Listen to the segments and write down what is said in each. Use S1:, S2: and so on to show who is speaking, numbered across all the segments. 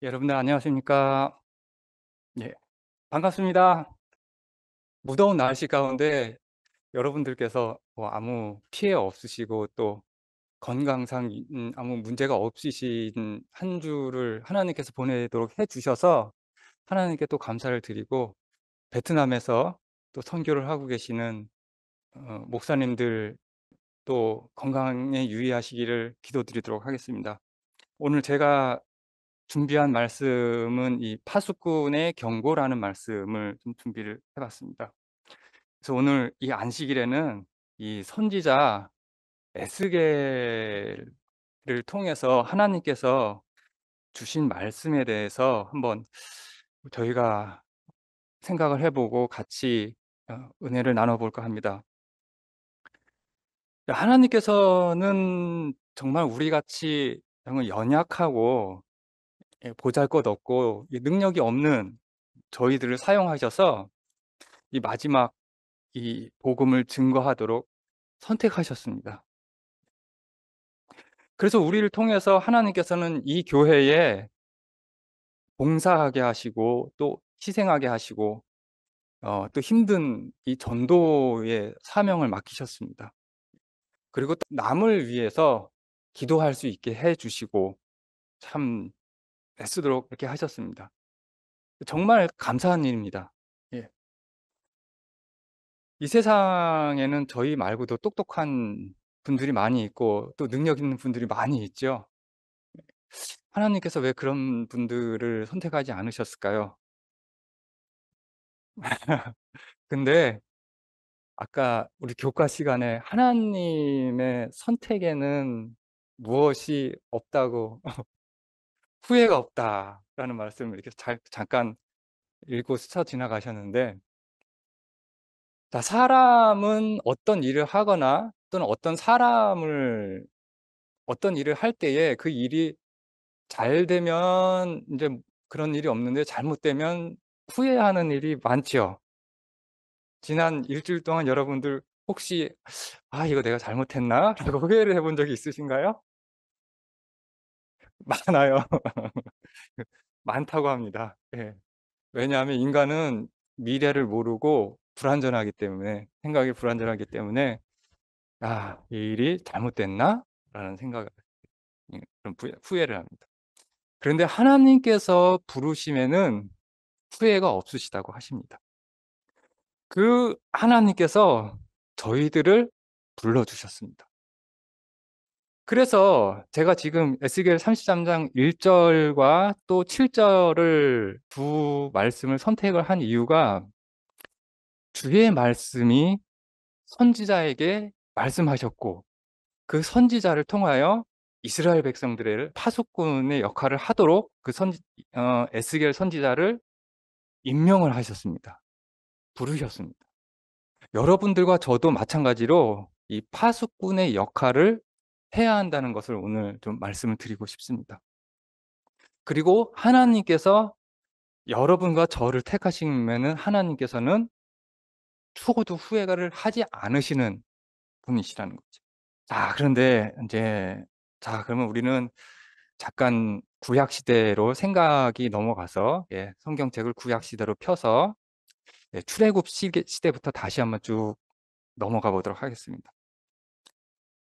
S1: 여러분들 안녕하십니까? 예, 반갑습니다. 무더운 날씨 가운데 여러분들께서 뭐 아무 피해 없으시고 또 건강상 아무 문제가 없으신 한 주를 하나님께서 보내도록 해 주셔서 하나님께 또 감사를 드리고, 베트남에서 또 선교를 하고 계시는 목사님들 또 건강에 유의하시기를 기도드리도록 하겠습니다. 오늘 제가 준비한 말씀은 이 파수꾼의 경고라는 말씀을 좀 준비를 해 봤습니다. 그래서 오늘 이 안식일에는 이 선지자 에스겔을 통해서 하나님께서 주신 말씀에 대해서 한번 저희가 생각을 해 보고 같이 은혜를 나눠 볼까 합니다. 하나님께서는 정말 우리같이 정말 연약하고 보잘것없고 이 능력이 없는 저희들을 사용하셔서 이 마지막 이 복음을 증거하도록 선택하셨습니다. 그래서 우리를 통해서 하나님께서는 이 교회에 봉사하게 하시고 또 희생하게 하시고 또 힘든 이 전도의 사명을 맡기셨습니다. 그리고 또 남을 위해서 기도할 수 있게 해 주시고 참 애쓰도록 이렇게 하셨습니다. 정말 감사한 일입니다. 예. 이 세상에는 저희 말고도 똑똑한 분들이 많이 있고 또 능력 있는 분들이 많이 있죠. 하나님께서 왜 그런 분들을 선택하지 않으셨을까요? 근데 아까 우리 교과 시간에 하나님의 선택에는 무엇이 없다고 후회가 없다라는 말씀을 이렇게 잠깐 읽고 스쳐 지나가셨는데, 자, 사람은 어떤 일을 하거나 또는 어떤 일을 할 때에 그 일이 잘 되면 이제 그런 일이 없는데 잘못되면 후회하는 일이 많지요. 지난 일주일 동안 여러분들 혹시 '아 이거 내가 잘못했나?' 라고 후회를 해본 적이 있으신가요? 많아요. 많다고 합니다. 예. 왜냐하면 인간은 미래를 모르고 불완전하기 때문에, 생각이 불완전하기 때문에 '아 이 일이 잘못됐나?'라는 생각을, 그런 후회를 합니다. 그런데 하나님께서 부르심에는 후회가 없으시다고 하십니다. 그 하나님께서 저희들을 불러 주셨습니다. 그래서 제가 지금 에스겔 33장 1 절과 또 7 절을 두 말씀을 선택을 한 이유가, 주의 말씀이 선지자에게 말씀하셨고 그 선지자를 통하여 이스라엘 백성들의 파수꾼의 역할을 하도록 그 에스겔 선지자를 임명을 하셨습니다. 부르셨습니다. 여러분들과 저도 마찬가지로 이 파수꾼의 역할을 해야 한다는 것을 오늘 좀 말씀을 드리고 싶습니다. 그리고 하나님께서 여러분과 저를 택하시면은 하나님께서는 추호도 후회를 하지 않으시는 분이시라는 거죠. 자, 그런데 인제, 자 그러면 우리는 잠깐 구약 시대로 생각이 넘어가서, 성경책을 구약 시대로 펴서 출애굽 시대부터 다시 한번 쭉 넘어가 보도록 하겠습니다.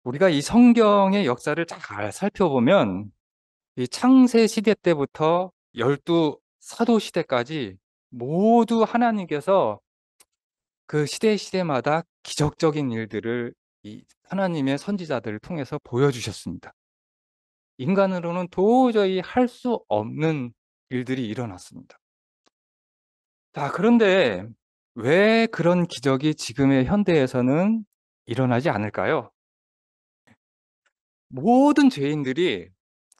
S1: 우리가 이 성경의 역사를 잘 살펴보면 이 창세 시대 때부터 열두 사도 시대까지 모두 하나님께서 그 시대마다 기적적인 일들을 이 하나님의 선지자들을 통해서 보여주셨습니다. 인간으로는 도저히 할 수 없는 일들이 일어났습니다. 자, 그런데 왜 그런 기적이 지금의 현대에서는 일어나지 않을까요? 모든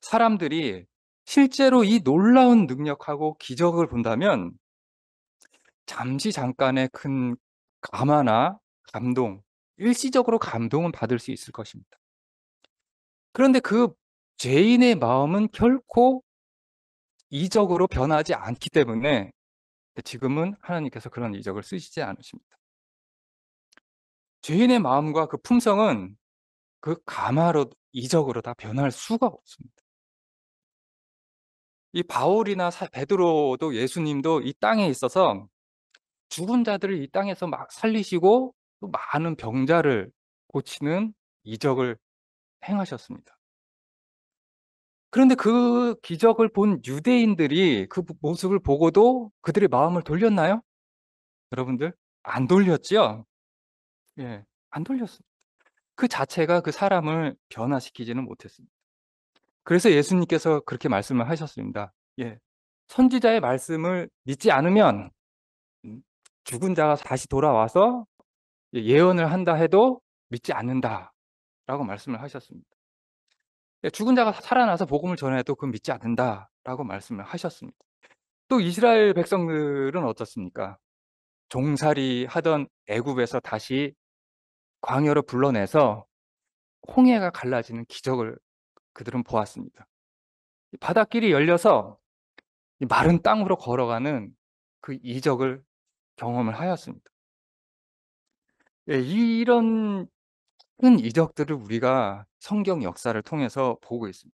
S1: 사람들이 실제로 이 놀라운 능력하고 기적을 본다면 잠시 잠깐의 큰 감화나 감동, 일시적으로 감동은 받을 수 있을 것입니다. 그런데 그 죄인의 마음은 결코 이적으로 변하지 않기 때문에 지금은 하나님께서 그런 이적을 쓰시지 않으십니다. 죄인의 마음과 그 품성은 그 감화로, 이적으로 다 변할 수가 없습니다. 이 바울이나 베드로도 예수님도 이 땅에 있어서 죽은 자들을 이 땅에서 막 살리시고 또 많은 병자를 고치는 이적을 행하셨습니다. 그런데 그 기적을 본 유대인들이 그 모습을 보고도 그들의 마음을 돌렸나요? 여러분들? 안 돌렸지요? 예. 안 돌렸어요. 그 자체가 그 사람을 변화시키지는 못했습니다. 그래서 예수님께서 그렇게 말씀을 하셨습니다. 예. 선지자의 말씀을 믿지 않으면 음 죽은 자가 다시 돌아와서 예언을 한다 해도 믿지 않는다라고 말씀을 하셨습니다. 예, 죽은 자가 살아나서 복음을 전해도 그건 믿지 않는다라고 말씀을 하셨습니다. 또 이스라엘 백성들은 어떻습니까? 종살이 하던 애굽에서 다시 광야로 불러내서 홍해가 갈라지는 기적을 그들은 보았습니다. 이 바닷길이 열려서 이 마른 땅으로 걸어가는 그 이적을 경험을 하였습니다. 예, 이런 큰 이적들을 우리가 성경 역사를 통해서 보고 있습니다.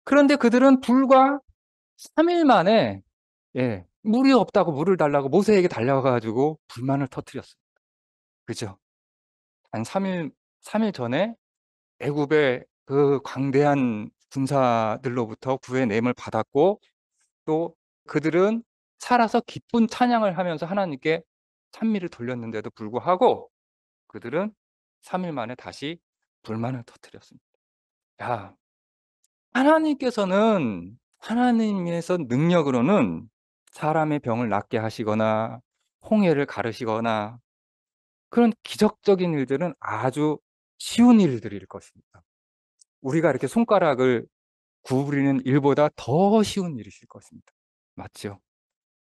S1: 그런데 그들은 불과 3일 만에 예, 물이 없다고 물을 달라고 모세에게 달려가 가지고 불만을 터뜨렸어요. 그죠? 한 3일 전에 애굽의 그 광대한 군사들로부터 구해냄을 받았고 또 그들은 살아서 기쁜 찬양을 하면서 하나님께 찬미를 돌렸는데도 불구하고 그들은 3일 만에 다시 불만을 터뜨렸습니다. 야, 하나님께서 능력으로는 사람의 병을 낫게 하시거나 홍해를 가르시거나 그런 기적적인 일들은 아주 쉬운 일들일 것입니다. 우리가 이렇게 손가락을 구부리는 일보다 더 쉬운 일이실 것입니다. 맞죠?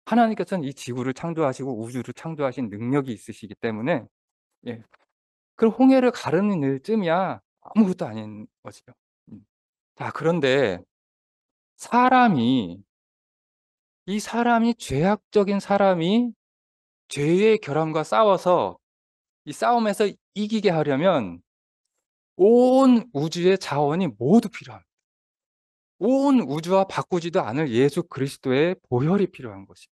S1: 하나님께서는 이 지구를 창조하시고 우주를 창조하신 능력이 있으시기 때문에 예. 그 홍해를 가르는 일쯤이야 아무것도 아닌 거지요. 음. 자, 그런데 사람이 죄악적인 사람이 죄의 결함과 싸워서 이 싸움에서 이기게 하려면 온 우주의 자원이 모두 필요합니다. 온 우주와 바꾸지도 않을 예수 그리스도의 보혈이 필요한 것입니다.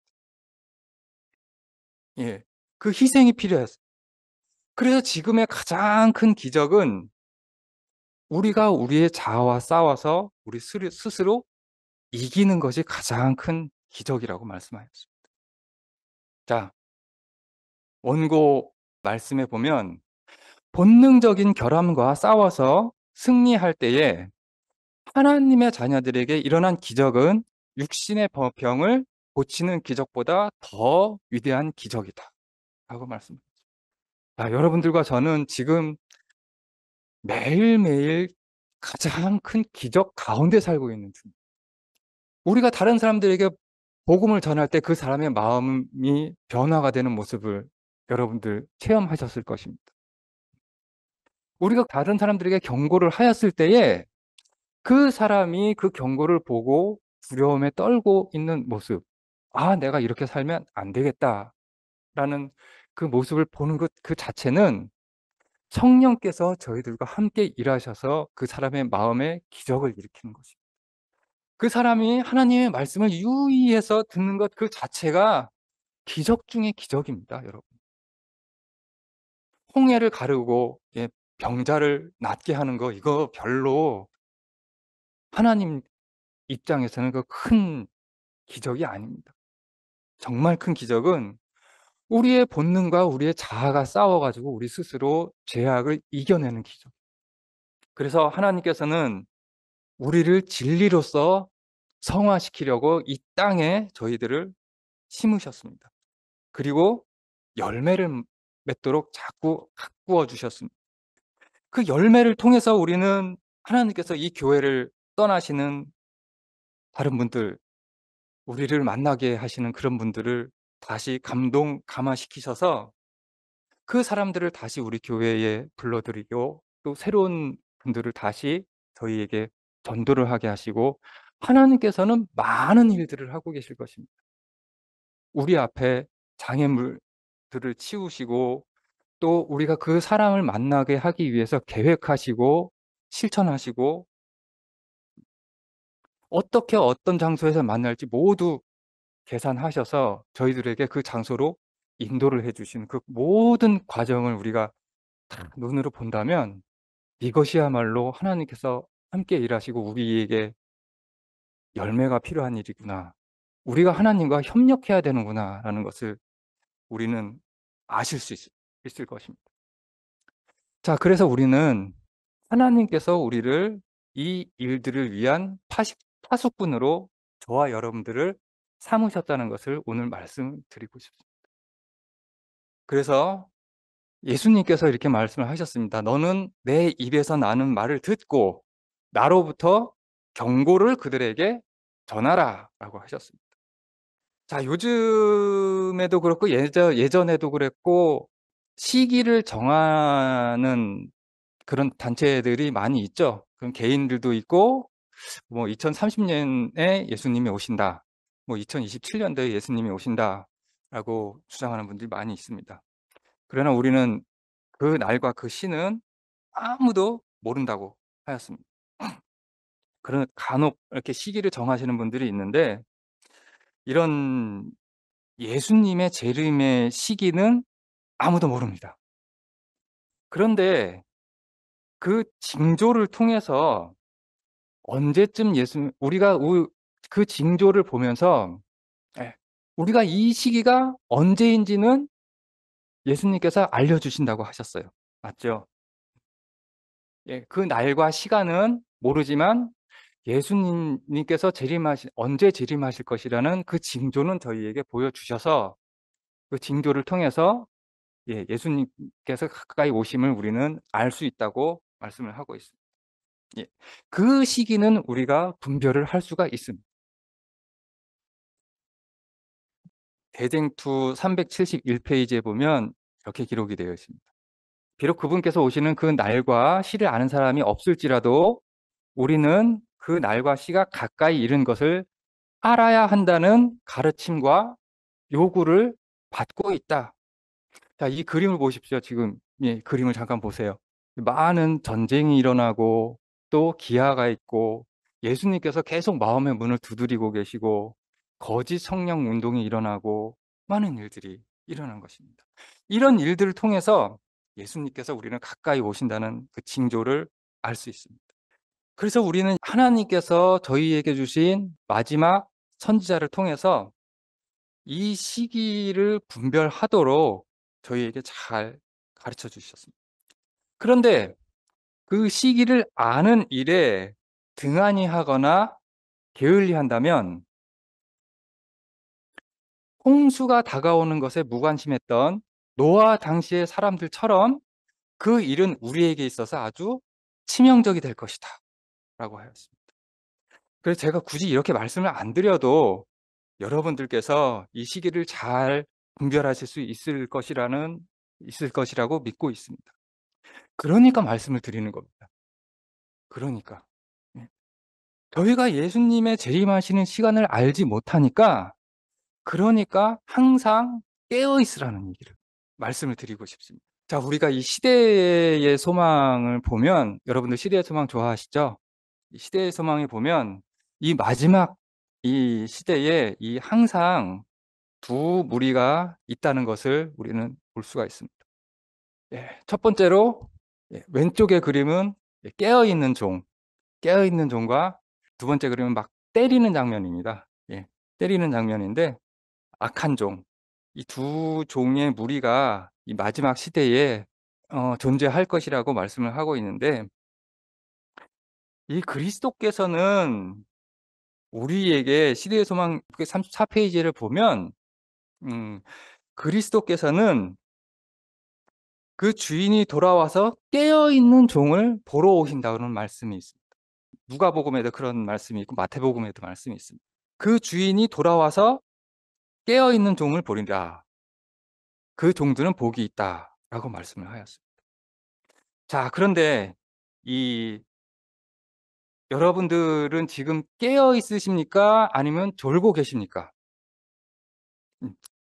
S1: 예. 그 희생이 필요했어요. 그래서 지금의 가장 큰 기적은 우리가 우리의 자아와 싸워서 우리 스스로 이기는 것이 가장 큰 기적이라고 말씀하셨습니다. 자, 원고 말씀에 보면 본능적인 결함과 싸워서 승리할 때에 하나님의 자녀들에게 일어난 기적은 육신의 병을 고치는 기적보다 더 위대한 기적이다 라고 말씀합니다. 자, 여러분들과 저는 지금 매일매일 가장 큰 기적 가운데 살고 있는 중. 우리가 다른 사람들에게 복음을 전할 때 그 사람의 마음이 변화가 되는 모습을 여러분들 체험하셨을 것입니다. 우리가 다른 사람들에게 경고를 하였을 때에 그 사람이 그 경고를 보고 두려움에 떨고 있는 모습. '아, 내가 이렇게 살면 안 되겠다.'라는 그 모습을 보는 것 그 자체는 성령께서 저희들과 함께 일하셔서 그 사람의 마음에 기적을 일으키는 것입니다. 그 사람이 하나님의 말씀을 유의해서 듣는 것 그 자체가 기적 중의 기적입니다, 여러분. 홍해를 가르고 예, 병자를 낫게 하는 거 이거 별로 하나님 입장에서는 그 큰 기적이 아닙니다. 정말 큰 기적은 우리의 본능과 우리의 자아가 싸워 가지고 우리 스스로 죄악을 이겨내는 기적. 그래서 하나님께서는 우리를 진리로서 성화시키려고 이 땅에 저희들을 심으셨습니다. 그리고 열매를 맺도록 자꾸 가꾸어 주셨습니다. 그 열매를 통해서 우리는 하나님께서 이 교회를 떠나시는 다른 분들, 우리를 만나게 하시는 그런 분들을 다시 감화시키셔서 그 사람들을 다시 우리 교회에 불러들이고 또 새로운 분들을 다시 저희에게 전도를 하게 하시고 하나님께서는 많은 일들을 하고 계실 것입니다. 우리 앞에 장애물들을 치우시고 또 우리가 그 사람을 만나게 하기 위해서 계획하시고 실천하시고 어떻게 어떤 장소에서 만날지 모두 계산하셔서 저희들에게 그 장소로 인도를 해 주신 그 모든 과정을 우리가 다 눈으로 본다면 이것이야말로 하나님께서 함께 일하시고 우리에게 열매가 필요한 일이구나. 우리가 하나님과 협력해야 되는구나라는 것을 우리는 아실 수 있을 것입니다. 자, 그래서 우리는 하나님께서 우리를 이 일들을 위한 파수꾼으로 저와 여러분들을 삼으셨다는 것을 오늘 말씀드리고 싶습니다. 그래서 예수님께서 이렇게 말씀을 하셨습니다. 너는 내 입에서 나는 말을 듣고 나로부터 경고를 그들에게 전하라 라고 하셨습니다. 자, 요즘에도 그렇고 예전에도 그랬고 시기를 정하는 그런 단체들이 많이 있죠. 그런 개인들도 있고 뭐 2030년에 예수님이 오신다. 뭐 2027년도에 예수님이 오신다라고 주장하는 분들이 많이 있습니다. 그러나 우리는 그 날과 그 시는 아무도 모른다고 하였습니다. 그런 간혹 이렇게 시기를 정하시는 분들이 있는데 이런 예수님의 재림의 시기는 아무도 모릅니다. 그런데 그 징조를 통해서 언제쯤 우리가 그 징조를 보면서 예, 우리가 이 시기가 언제인지는 예수님께서 알려주신다고 하셨어요. 맞죠? 예, 그 날과 시간은 모르지만 예수님께서 언제 재림하실 것이라는 그 징조는 저희에게 보여주셔서 그 징조를 통해서 예수님께서 가까이 오심을 우리는 알 수 있다고 말씀을 하고 있습니다. 예, 그 시기는 우리가 분별을 할 수가 있습니다. 대쟁투 371페이지에 보면 이렇게 기록이 되어 있습니다. 비록 그분께서 오시는 그 날과 시를 아는 사람이 없을지라도 우리는 그 날과 시가 가까이 이른 것을 알아야 한다는 가르침과 요구를 받고 있다. 자, 이 그림을 보십시오. 지금 그림을 잠깐 보세요. 많은 전쟁이 일어나고 또 기아가 있고 예수님께서 계속 마음의 문을 두드리고 계시고 거짓 성령 운동이 일어나고 많은 일들이 일어난 것입니다. 이런 일들을 통해서 예수님께서 우리는 가까이 오신다는 그 징조를 알 수 있습니다. 그래서 우리는 하나님께서 저희에게 주신 마지막 선지자를 통해서 이 시기를 분별하도록 저희에게 잘 가르쳐 주셨습니다. 그런데 그 시기를 아는 일에 등한히 하거나 게을리 한다면 홍수가 다가오는 것에 무관심했던 노아 당시의 사람들처럼 그 일은 우리에게 있어서 아주 치명적이 될 것이다 라고 하였습니다. 그래서 제가 굳이 이렇게 말씀을 안 드려도 여러분들께서 이 시기를 잘 분별하실 수 있을 것이라고 믿고 있습니다. 그러니까 말씀을 드리는 겁니다. 그러니까. 예. 저희가 예수님의 재림하시는 시간을 알지 못하니까 그러니까 항상 깨어 있으라는 얘기를 말씀을 드리고 싶습니다. 자, 우리가 이 시대의 소망을 보면 여러분들 시대의 소망 좋아하시죠? 이 시대의 소망에 보면 이 마지막 이 시대에 이 항상 두 무리가 있다는 것을 우리는 볼 수가 있습니다. 예, 첫 번째로 왼쪽의 그림은 깨어있는 종과 두 번째 그림은 막 때리는 장면입니다. 예, 때리는 장면인데 악한 종, 이 두 종의 무리가 이 마지막 시대에 존재할 것이라고 말씀을 하고 있는데 이 그리스도께서는 우리에게 시대의 소망 34페이지를 보면 그리스도께서는 그 주인이 돌아와서 깨어있는 종을 보러 오신다는 말씀이 있습니다. 누가복음에도 그런 말씀이 있고 마태복음에도 말씀이 있습니다. 그 주인이 돌아와서 깨어있는 종을 보리라. 그 종들은 복이 있다라고 말씀을 하였습니다. 자, 그런데 이 여러분들은 지금 깨어 있으십니까? 아니면 졸고 계십니까?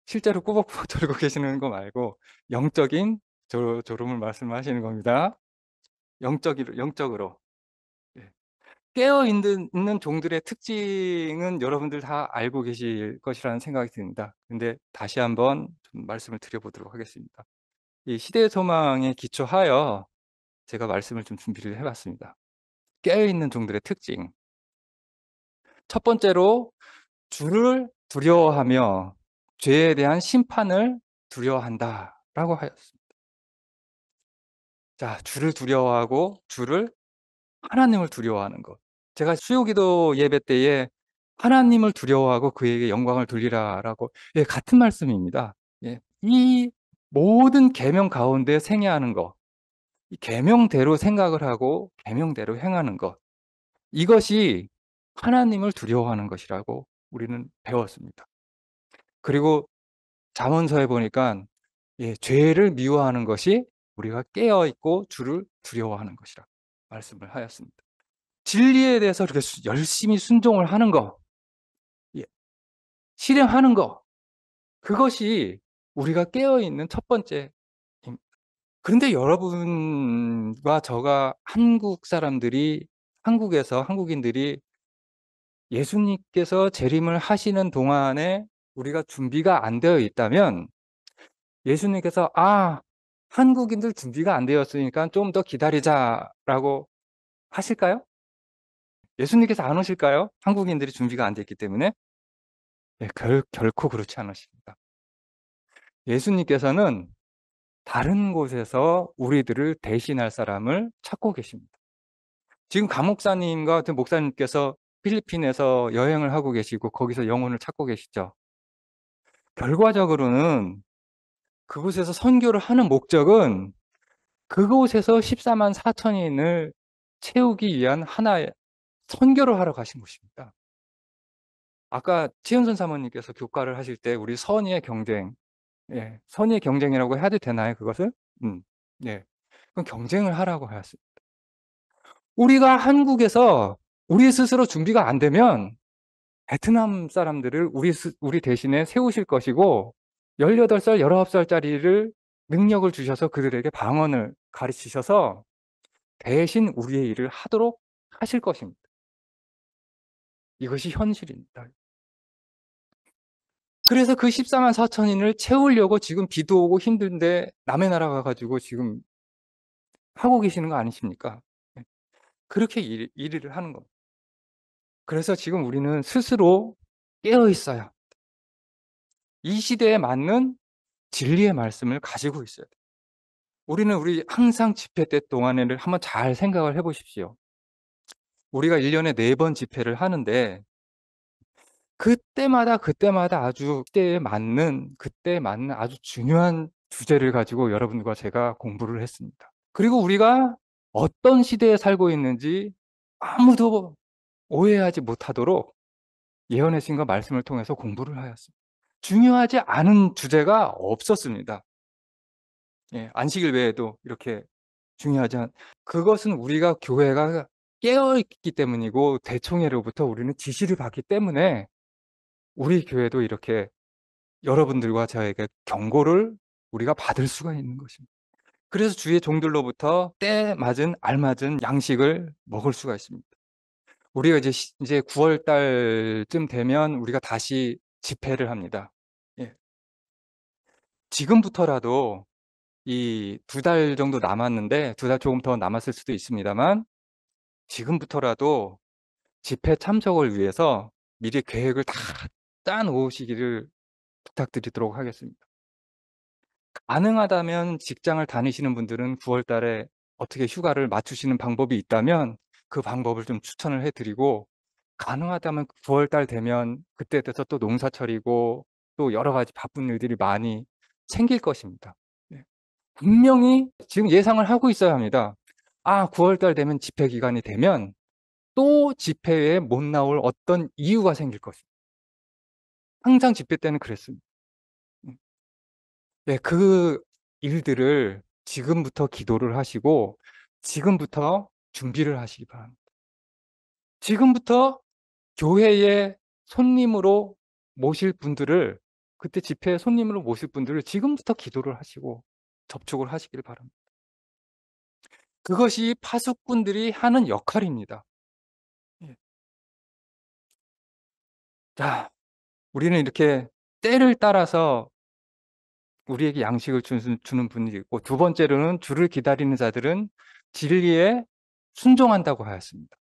S1: 실제로 꾸벅꾸벅 졸고 계시는 거 말고 영적인 졸음을 말씀하시는 겁니다. 영적으로. 예. 깨어 있는 종들의 특징은 여러분들 다 알고 계실 것이라는 생각이 듭니다. 근데 다시 한번 좀 말씀을 드려 보도록 하겠습니다. 이 시대의 소망에 기초하여 제가 말씀을 좀 준비를 해 봤습니다. 깨어 있는 종들의 특징. 첫 번째로 주를 두려워하며 죄에 대한 심판을 두려워한다라고 하였습니다. 자, 주를 두려워하고 하나님을 두려워하는 것. 제가 수요기도 예배 때에 "하나님을 두려워하고 그에게 영광을 돌리라."라고, 예, 같은 말씀입니다. 예. 이 모든 계명 가운데 생애하는 것, 이 계명대로 생각을 하고 계명대로 행하는 것, 이것이 하나님을 두려워하는 것이라고 우리는 배웠습니다. 그리고 잠언서에 보니까, 예, 죄를 미워하는 것이 우리가 깨어 있고 주를 두려워하는 것이라 말씀을 하였습니다. 진리에 대해서 이렇게 열심히 순종을 하는 거, 예, 실행하는 거, 그것이 우리가 깨어 있는 첫 번째 힘. 그런데 여러분과 저가 한국인들이 예수님께서 재림을 하시는 동안에 우리가 준비가 안 되어 있다면, 예수님께서 한국인들 준비가 안 되었으니까 좀 더 기다리자라고 하실까요? 예수님께서 안 오실까요? 한국인들이 준비가 안 됐기 때문에? 네, 결코 그렇지 않으십니다. 예수님께서는 다른 곳에서 우리들을 대신할 사람을 찾고 계십니다. 지금 강 목사님과 같은 목사님께서 필리핀에서 여행을 하고 계시고 거기서 영혼을 찾고 계시죠. 결과적으로는 그곳에서 선교를 하는 목적은 그곳에서 14만 4천인을 채우기 위한 하나의 선교를 하러 가신 곳입니다. 아까 최은선 사모님께서 교과를 하실 때 우리 선의의 경쟁, 예, 선의의 경쟁이라고 해도 되나요, 그것을? 네. 그럼 경쟁을 하라고 하였습니다. 우리가 한국에서 우리 스스로 준비가 안 되면 베트남 사람들을 우리 대신에 세우실 것이고, 18살, 19살짜리를 능력을 주셔서 그들에게 방언을 가르치셔서 대신 우리의 일을 하도록 하실 것입니다. 이것이 현실입니다. 그래서 그 14만 4천인을 채우려고 지금 비도 오고 힘든데 남의 나라 가가지고 지금 하고 계시는 거 아니십니까? 네. 그렇게 일을 하는 겁니다. 그래서 지금 우리는 스스로 깨어 있어야, 이 시대에 맞는 진리의 말씀을 가지고 있어야 돼요. 우리 항상 집회 때 동안에를 한번 잘 생각을 해 보십시오. 우리가 1 년에 4번 집회를 하는데 그때마다 아주 그때에 맞는 아주 중요한 주제를 가지고 여러분과 제가 공부를 했습니다. 그리고 우리가 어떤 시대에 살고 있는지 아무도 오해하지 못하도록 예언의 신과 말씀을 통해서 공부를 하였습니다. 중요하지 않은 주제가 없었습니다. 예, 안식일 외에도 이렇게 중요하지 않 그것은 우리가 교회가 깨어 있기 때문이고 대총회로부터 우리는 지시를 받기 때문에 우리 교회도 이렇게 여러분들과 저에게 경고를 우리가 받을 수가 있는 것입니다. 그래서 주의 종들로부터 때 맞은 알맞은 양식을 먹을 수가 있습니다. 우리가 이제 9월 달쯤 되면 우리가 다시 집회를 합니다. 예. 지금부터라도 이 2달 정도 남았는데, 2달 조금 더 남았을 수도 있습니다만, 지금부터라도 집회 참석을 위해서 미리 계획을 다 짜 놓으시기를 부탁드리도록 하겠습니다. 가능하다면 직장을 다니시는 분들은 9월 달에 어떻게 휴가를 맞추시는 방법이 있다면 그 방법을 좀 추천을 해 드리고, 가능하다면 9월 달 되면 그때 돼서 또 농사철이고 또 여러 가지 바쁜 일들이 많이 생길 것입니다. 네. 분명히 지금 예상을 하고 있어야 합니다. 9월 달 되면 집회 기간이 되면 또 집회에 못 나올 어떤 이유가 생길 것입니다. 항상 집회 때는 그랬습니다. 음. 네, 그 일들을 지금부터 기도를 하시고 지금부터 준비를 하시기 바랍니다. 지금부터 교회에 손님으로 모실 분들을, 그때 집회에 손님으로 모실 분들을 지금부터 기도를 하시고 접촉을 하시길 바랍니다. 그것이 파수꾼들이 하는 역할입니다. 자, 우리는 이렇게 때를 따라서 우리에게 양식을 주는 분이 있고, 두 번째로는 주를 기다리는 자들은 진리에 순종한다고 하였습니다.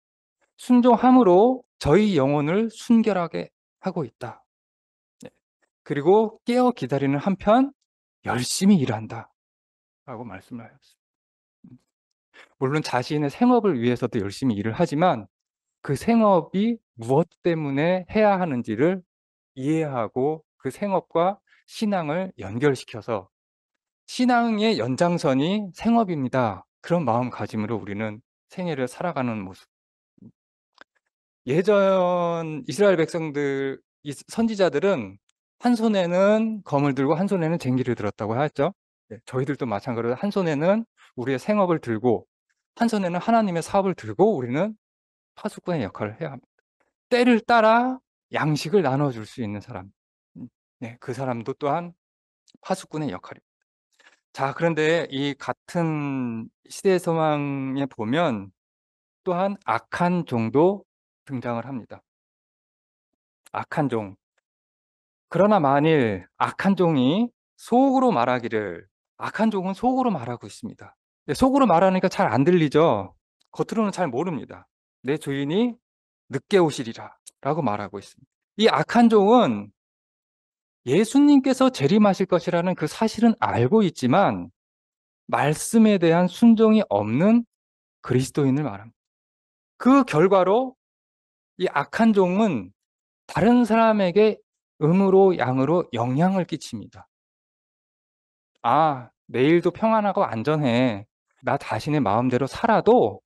S1: 순종함으로 저희 영혼을 순결하게 하고 있다. 네. 그리고 깨어 기다리는 한편 열심히 일한다 라고 말씀을 하였습니다. 물론 자신의 생업을 위해서도 열심히 일을 하지만 그 생업이 무엇 때문에 해야 하는지를 이해하고 그 생업과 신앙을 연결시켜서 신앙의 연장선이 생업입니다. 그런 마음가짐으로 우리는 생애를 살아가는 모습. 예전 이스라엘 백성들, 선지자들은 한 손에는 검을 들고 한 손에는 쟁기를 들었다고 하였죠. 네, 저희들도 마찬가지로 한 손에는 우리의 생업을 들고 한 손에는 하나님의 사업을 들고 우리는 파수꾼의 역할을 해야 합니다. 때를 따라 양식을 나눠줄 수 있는 사람. 네, 그 사람도 또한 파수꾼의 역할입니다. 자, 그런데 이 같은 시대 소망에 보면 또한 악한 종도 등장을 합니다. 악한 종. 그러나 만일 악한 종이 속으로 말하기를, 악한 종은 속으로 말하고 있습니다. 속으로 말하니까 잘 안 들리죠? 겉으로는 잘 모릅니다. 내 주인이 늦게 오시리라 라고 말하고 있습니다. 이 악한 종은 예수님께서 재림하실 것이라는 그 사실은 알고 있지만 말씀에 대한 순종이 없는 그리스도인을 말합니다. 그 결과로 이 악한 종은 다른 사람에게 음으로 양으로 영향을 끼칩니다. 아, 내일도 평안하고 안전해. 나 자신의 마음대로 살아도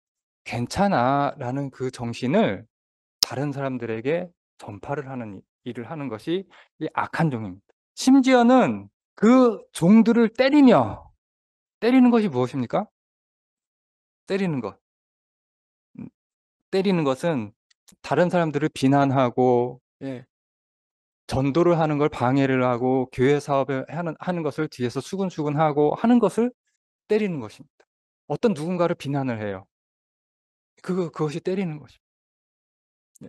S1: 괜찮아 라는 그 정신을 다른 사람들에게 전파를 하는 일을 하는 것이 이 악한 종입니다. 심지어는 그 종들을 때리는 것이 무엇입니까? 때리는 것. 때리는 것은 다른 사람들을 비난하고, 예, 전도를 하는 걸 방해를 하고 교회 사업을 하는 것을 뒤에서 수근수근하고 하는 것을 때리는 것입니다. 어떤 누군가를 비난을 해요. 그것이 때리는 것입니다.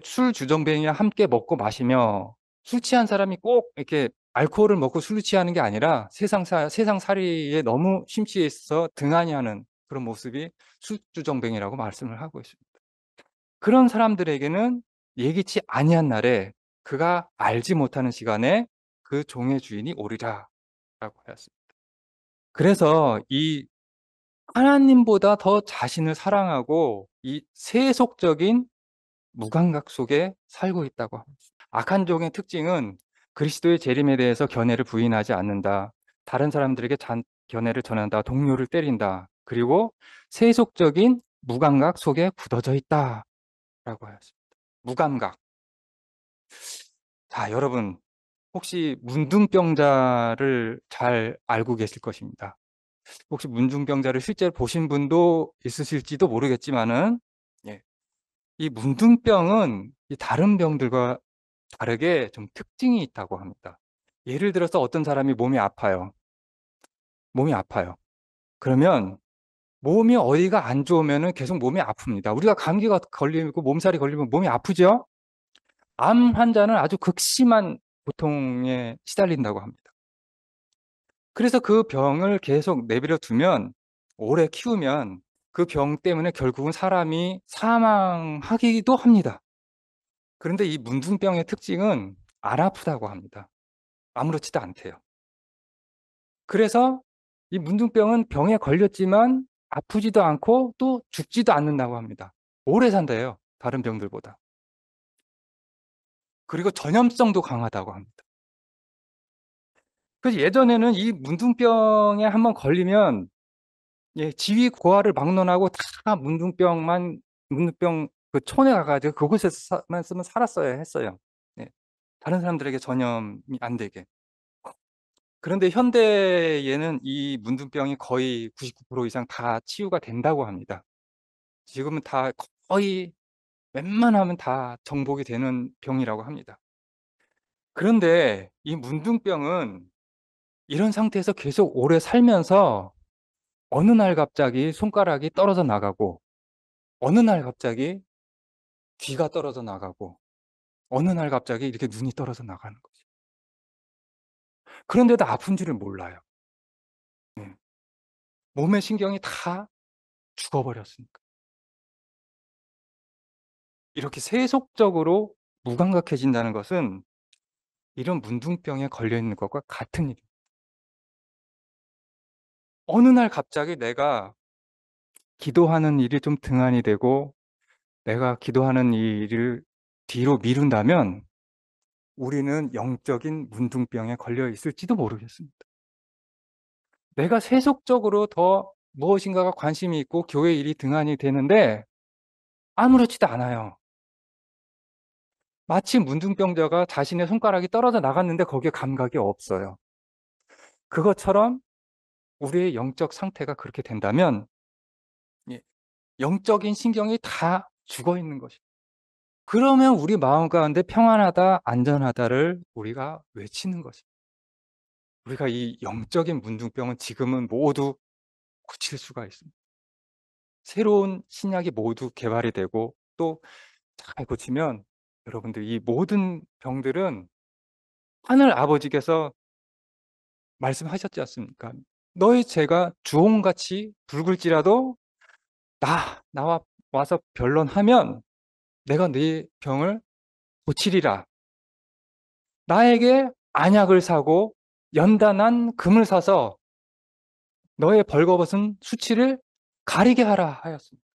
S1: 술 주정뱅이와 함께 먹고 마시며 술 취한 사람이 꼭 이렇게 알코올을 먹고 술을 취하는 게 아니라 세상살이에 너무 심취해 있어서 등한히 하는 그런 모습이 술주정뱅이라고 말씀을 하고 있습니다. 그런 사람들에게는 예기치 아니한 날에 그가 알지 못하는 시간에 그 종의 주인이 오리라 라고 하였습니다. 그래서 이 하나님보다 더 자신을 사랑하고 이 세속적인 무감각 속에 살고 있다고 합니다. 악한 종의 특징은 그리스도의 재림에 대해서 견해를 부인하지 않는다. 다른 사람들에게 견해를 전한다. 동료를 때린다. 그리고 세속적인 무감각 속에 굳어져 있다라고 하였습니다. 무감각. 자, 여러분 혹시 문둥병자를 잘 알고 계실 것입니다. 혹시 문둥병자를 실제로 보신 분도 있으실지도 모르겠지만은, 예, 이 문둥병은 이 다른 병들과 다르게 좀 특징이 있다고 합니다. 예를 들어서 어떤 사람이 몸이 아파요. 몸이 아파요. 그러면 몸이 어디가 안 좋으면 계속 몸이 아픕니다. 우리가 감기가 걸리고 몸살이 걸리면 몸이 아프죠? 암 환자는 아주 극심한 고통에 시달린다고 합니다. 그래서 그 병을 계속 내버려 두면, 오래 키우면 그 병 때문에 결국은 사람이 사망하기도 합니다. 그런데 이 문둥병의 특징은 안 아프다고 합니다. 아무렇지도 않대요. 그래서 이 문둥병은 병에 걸렸지만 아프지도 않고 또 죽지도 않는다고 합니다. 오래 산대요. 다른 병들보다. 그리고 전염성도 강하다고 합니다. 그래서 예전에는 이 문둥병에 한번 걸리면, 예, 지위 고하를 막론하고 다 문둥병 그 촌에 가가지고 그곳에서만 쓰면 살았어야 했어요. 예, 다른 사람들에게 전염이 안 되게. 그런데 현대에는 이 문둥병이 거의 99% 이상 다 치유가 된다고 합니다. 지금은 다 거의 웬만하면 다 정복이 되는 병이라고 합니다. 그런데 이 문둥병은 이런 상태에서 계속 오래 살면서 어느 날 갑자기 손가락이 떨어져 나가고 어느 날 갑자기 귀가 떨어져 나가고 어느 날 갑자기 이렇게 눈이 떨어져 나가는 거죠. 그런데도 아픈 줄을 몰라요. 네. 몸의 신경이 다 죽어버렸으니까. 이렇게 세속적으로 무감각해진다는 것은 이런 문둥병에 걸려 있는 것과 같은 일이에요. 어느 날 갑자기 내가 기도하는 일이 좀 등한이 되고 내가 기도하는 일을 뒤로 미룬다면 우리는 영적인 문둥병에 걸려 있을지도 모르겠습니다. 내가 세속적으로 더 무엇인가가 관심이 있고 교회 일이 등한이 되는데 아무렇지도 않아요. 마치 문둥병자가 자신의 손가락이 떨어져 나갔는데 거기에 감각이 없어요. 그것처럼 우리의 영적 상태가 그렇게 된다면 예, 영적인 신경이 다 죽어 있는 것이죠. 그러면 우리 마음 가운데 평안하다, 안전하다를 우리가 외치는 것입니다. 우리가 이 영적인 문둥병은 지금은 모두 고칠 수가 있습니다. 새로운 신약이 모두 개발이 되고 또 잘 고치면 여러분들 이 모든 병들은 하늘 아버지께서 말씀하셨지 않습니까? 너희 죄가 주홍같이 붉을지라도 나와 와서 변론하면 내가 네 병을 고치리라. 나에게 안약을 사고 연단한 금을 사서 너의 벌거벗은 수치를 가리게 하라 하였습니다.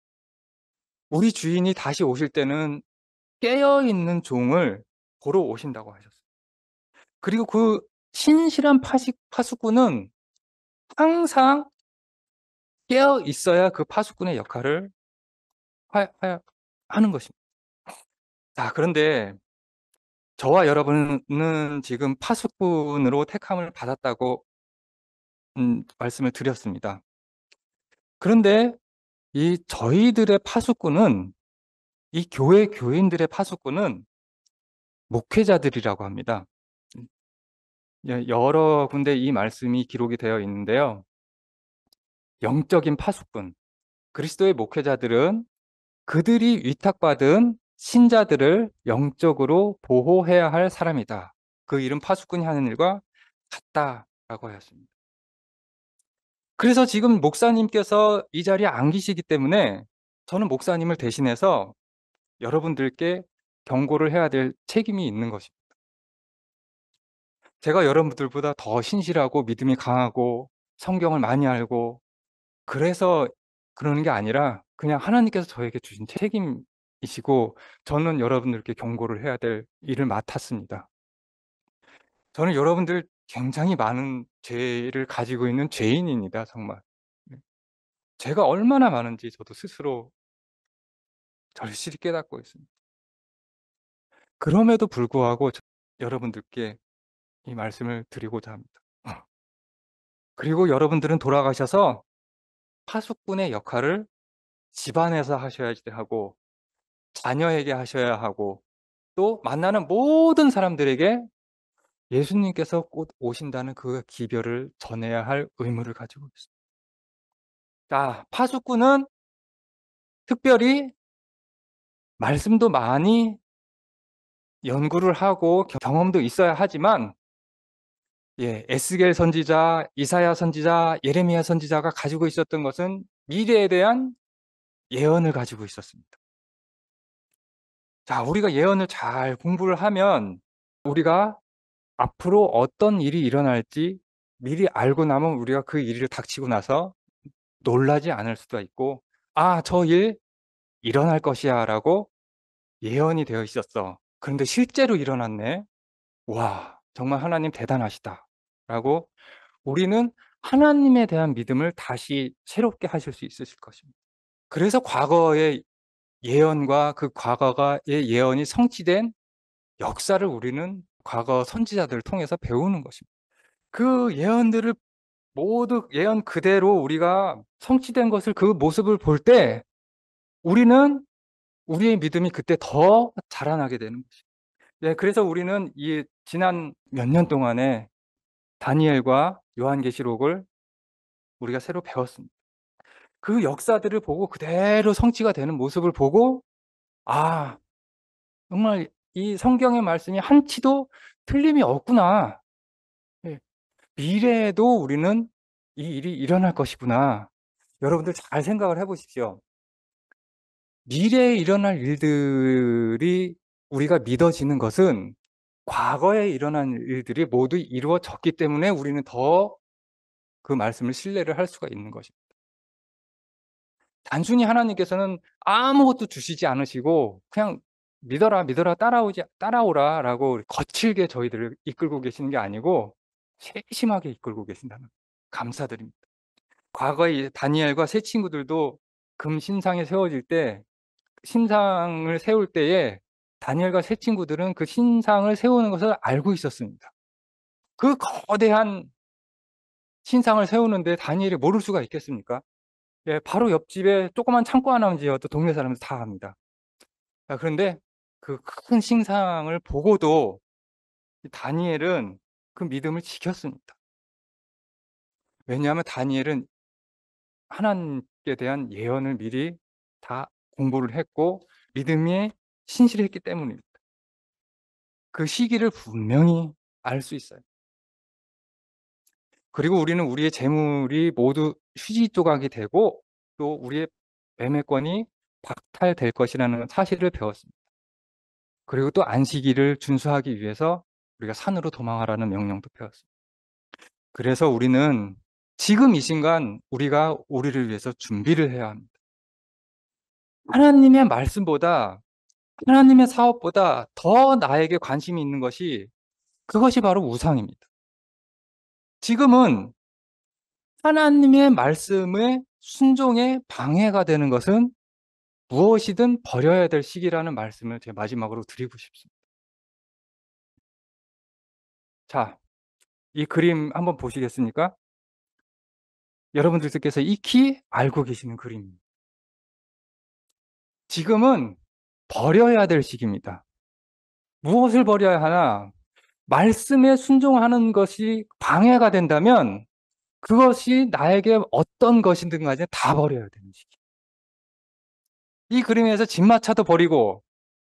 S1: 우리 주인이 다시 오실 때는 깨어있는 종을 보러 오신다고 하셨어요. 그리고 그 신실한 파수꾼은 항상 깨어 있어야 그 파수꾼의 역할을 하는 것입니다. 자, 그런데 저와 여러분은 지금 파수꾼으로 택함을 받았다고 말씀을 드렸습니다. 그런데 이 저희들의 파수꾼은 이 교회 교인들의 파수꾼은 목회자들이라고 합니다. 여러 군데 이 말씀이 기록이 되어 있는데요. 영적인 파수꾼, 그리스도의 목회자들은 그들이 위탁받은 신자들을 영적으로 보호해야 할 사람이다. 그 일은 파수꾼이 하는 일과 같다라고 하였습니다. 그래서 지금 목사님께서 이 자리에 안 계시기 때문에 저는 목사님을 대신해서 여러분들께 경고를 해야 될 책임이 있는 것입니다. 제가 여러분들보다 더 신실하고 믿음이 강하고 성경을 많이 알고 그래서 그러는 게 아니라 그냥 하나님께서 저에게 주신 책임이시고 저는 여러분들께 경고를 해야 될 일을 맡았습니다. 저는 여러분들 굉장히 많은 죄를 가지고 있는 죄인입니다, 정말. 네. 죄가 얼마나 많은지 저도 스스로 절실히 깨닫고 있습니다. 그럼에도 불구하고 여러분들께 이 말씀을 드리고자 합니다. 그리고 여러분들은 돌아가셔서 파수꾼의 역할을 집안에서 하셔야 하고 자녀에게 하셔야 하고 또 만나는 모든 사람들에게 예수님께서 곧 오신다는 그 기별을 전해야 할 의무를 가지고 있습니다. 자, 파수꾼은 특별히 말씀도 많이 연구를 하고 경험도 있어야 하지만 에스겔 선지자, 이사야 선지자, 예레미야 선지자가 가지고 있었던 것은 미래에 대한 예언을 가지고 있었습니다. 자, 우리가 예언을 잘 공부를 하면 우리가 앞으로 어떤 일이 일어날지 미리 알고 나면 우리가 그 일을 닥치고 나서 놀라지 않을 수가 있고 저 일 일어날 것이야 라고 예언이 되어 있었어. 그런데 실제로 일어났네. 와, 정말 하나님 대단하시다 라고 우리는 하나님에 대한 믿음을 다시 새롭게 하실 수 있으실 것입니다. 그래서 과거의 예언과 그 과거의 예언이 성취된 역사를 우리는 과거 선지자들을 통해서 배우는 것입니다. 그 예언들을 모두 예언 그대로 우리가 성취된 것을 그 모습을 볼 때 우리는 우리의 믿음이 그때 더 자라나게 되는 것입니다. 네, 그래서 우리는 이 지난 몇 년 동안에 다니엘과 요한계시록을 우리가 새로 배웠습니다. 그 역사들을 보고 그대로 성취가 되는 모습을 보고 정말 이 성경의 말씀이 한치도 틀림이 없구나. 예. 미래에도 우리는 이 일이 일어날 것이구나. 여러분들 잘 생각을 해 보십시오. 미래에 일어날 일들이 우리가 믿어지는 것은 과거에 일어난 일들이 모두 이루어졌기 때문에 우리는 더 그 말씀을 신뢰를 할 수가 있는 것입니다. 단순히 하나님께서는 아무것도 주시지 않으시고 그냥 "믿어라, 믿어라. 따라오라."라고 거칠게 저희들을 이끌고 계시는 게 아니고 세심하게 이끌고 계신다는, 감사드립니다. 과거에 이 다니엘과 세 친구들도 금 신상이 세워질 때, 신상을 세울 때에 다니엘과 세 친구들은 그 신상을 세우는 것을 알고 있었습니다. 그 거대한 신상을 세우는데 다니엘이 모를 수가 있겠습니까? 예, 바로 옆집에 조그만 창고 하나만 지어도 동네 사람들 다 압니다. 그런데 그 큰 신상을 보고도 이 다니엘은 그 믿음을 지켰습니다. 왜냐하면 다니엘은 하나님께 대한 예언을 미리 다 공부를 했고 믿음에 신실했기 때문입니다. 그 시기를 분명히 알 수 있어요. 그리고 우리는 우리의 재물이 모두 휴지 조각이 되고 또 우리의 매매권이 박탈될 것이라는 사실을 배웠습니다. 그리고 또 안식일을 준수하기 위해서 우리가 산으로 도망하라는 명령도 배웠습니다. 그래서 우리는 지금 이 순간 우리가 우리를 위해서 준비를 해야 합니다. 하나님의 말씀보다, 하나님의 사업보다 더 나에게 관심이 있는 것이, 그것이 바로 우상입니다. 지금은 하나님의 말씀에 순종에 방해가 되는 것은 무엇이든 버려야 될 시기라는 말씀을 제가 마지막으로 드리고 싶습니다. 자, 이 그림 한번 보시겠습니까? 여러분들께서 익히 알고 계시는 그림입니다. 지금은 버려야 될 시기입니다. 무엇을 버려야 하나? 말씀에 순종하는 것이 방해가 된다면 그것이 나에게 어떤 것이든 간에 다 버려야 되는 시기. 이 그림에서 집마차도 버리고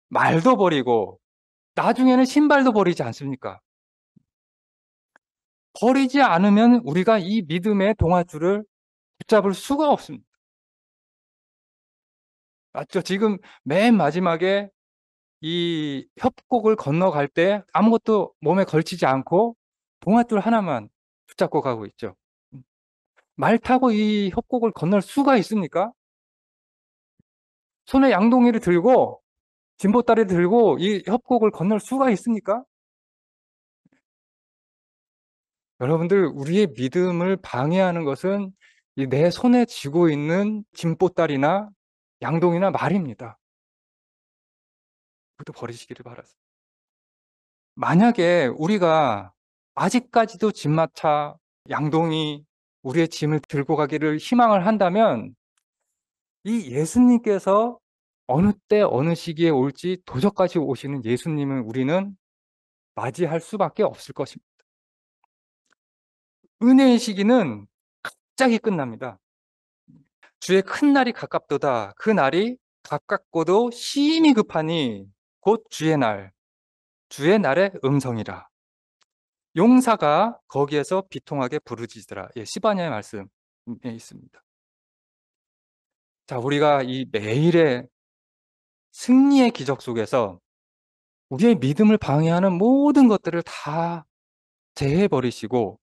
S1: 말도 버리고 나중에는 신발도 버리지 않습니까? 버리지 않으면 우리가 이 믿음의 동아줄을 붙잡을 수가 없습니다. 맞죠? 지금 맨 마지막에 이 협곡을 건너갈 때 아무것도 몸에 걸치지 않고 동아줄 하나만 붙잡고 가고 있죠. 말 타고 이 협곡을 건널 수가 있습니까? 손에 양동이를 들고 진보다리를 들고 이 협곡을 건널 수가 있습니까? 여러분들, 우리의 믿음을 방해하는 것은 이 내 손에 쥐고 있는 진보다리나 양동이나 말입니다. 그것도 버리시기를 바라세요. 만약에 우리가 아직까지도 집마차, 양동이, 우리의 짐을 들고 가기를 희망을 한다면 이 예수님께서 어느 때 어느 시기에 올지 도적같이 오시는 예수님을 우리는 맞이할 수밖에 없을 것입니다. 은혜의 시기는 갑자기 끝납니다. 주의 큰 날이 가깝도다. 그 날이 가깝고도 심히 급하니 곧 주의 날, 주의 날의 음성이라. 용사가 거기에서 비통하게 부르짖으라. 예, 시바냐의 말씀에 있습니다. 자, 우리가 이 매일의 승리의 기적 속에서 우리의 믿음을 방해하는 모든 것들을 다 제해 버리시고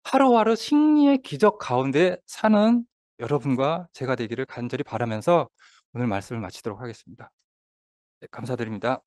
S1: 하루하루 승리의 기적 가운데 사는 여러분과 제가 되기를 간절히 바라면서 오늘 말씀을 마치도록 하겠습니다. 네, 감사드립니다.